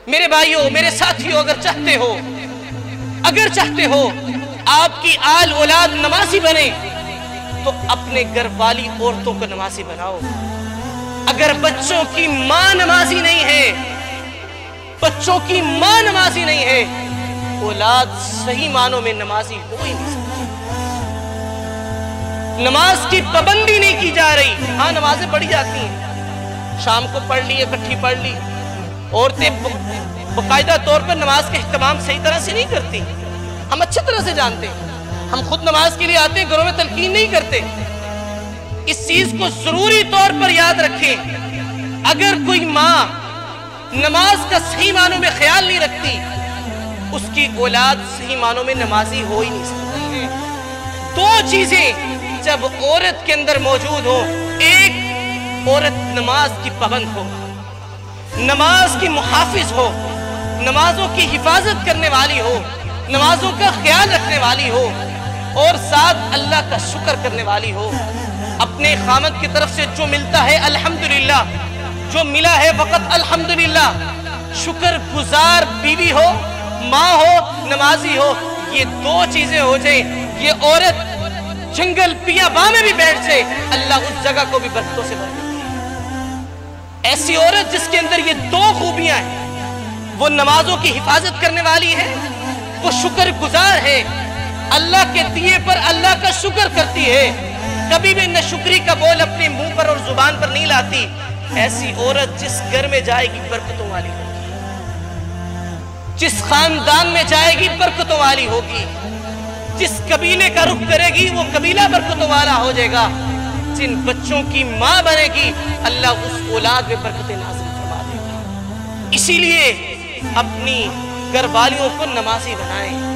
میرے بھائیوں، میرے ساتھیوں، اگر چاہتے ہو آپ کی آل اولاد نمازی بنے تو اپنے گھر والی عورتوں کو نمازی بناؤ۔ اگر بچوں کی ماں نمازی نہیں ہے، اولاد صحیح معنوں میں نمازی ہو ہی نہیں سکتی۔ نماز کی پابندی نہیں کی جا رہی۔ ہاں، نمازیں پڑھی جاتی ہیں، شام کو پڑھ لی، اکٹھی پڑھ لی۔ عورتیں باقاعدہ طور پر نماز کا اہتمام صحیح طرح سے نہیں کرتی، ہم اچھی طرح سے جانتے ہیں۔ ہم خود نماز کے لیے آتے ہیں، گھروں میں تلقین نہیں کرتے۔ اس چیز کو ضروری طور پر یاد رکھیں، اگر کوئی ماں نماز کا صحیح معنوں میں خیال نہیں رکھتی، اس کی اولاد صحیح معنوں میں نمازی ہو ہی نہیں سکتی۔ دو چیزیں جب عورت کے اندر موجود ہو، ایک، عورت نماز کی پابند ہو، نماز کی محافظ ہو، نمازوں کی حفاظت کرنے والی ہو، نمازوں کا خیال رکھنے والی ہو، اور ساتھ اللہ کا شکر کرنے والی ہو۔ اپنے خامد کی طرف سے جو ملتا ہے الحمدللہ، جو ملا ہے فقط الحمدللہ، شکر گزار بیوی ہو، ماں ہو، نمازی ہو۔ یہ دو چیزیں ہو جائیں، یہ عورت جنگل بیاباں میں بھی بیٹھ جائے، اللہ اس جگہ کو بھی برکتوں سے بھر دیتا ہے۔ ایسی عورت جس کے اندر یہ دو خوبیاں ہیں، وہ نمازوں کی حفاظت کرنے والی ہے، وہ شکر گزار ہے، اللہ کے دیے پر اللہ کا شکر کرتی ہے، کبھی بھی ناشکری کا بول اپنے منہ پر اور زبان پر نہیں لاتی، ایسی عورت جس گھر میں جائے گی برکتوں والی ہوگی، جس خاندان میں جائے گی برکتوں والی ہوگی، جس قبیلے کا رخ کرے گی وہ قبیلہ برکتوں والا ہو جائے گا، جن بچوں کی ماں بنے گی اللہ اس اولاد میں برکتیں نازل فرما دے گا۔ اسی لیے اپنی گھر والیوں کو نمازی بنائیں۔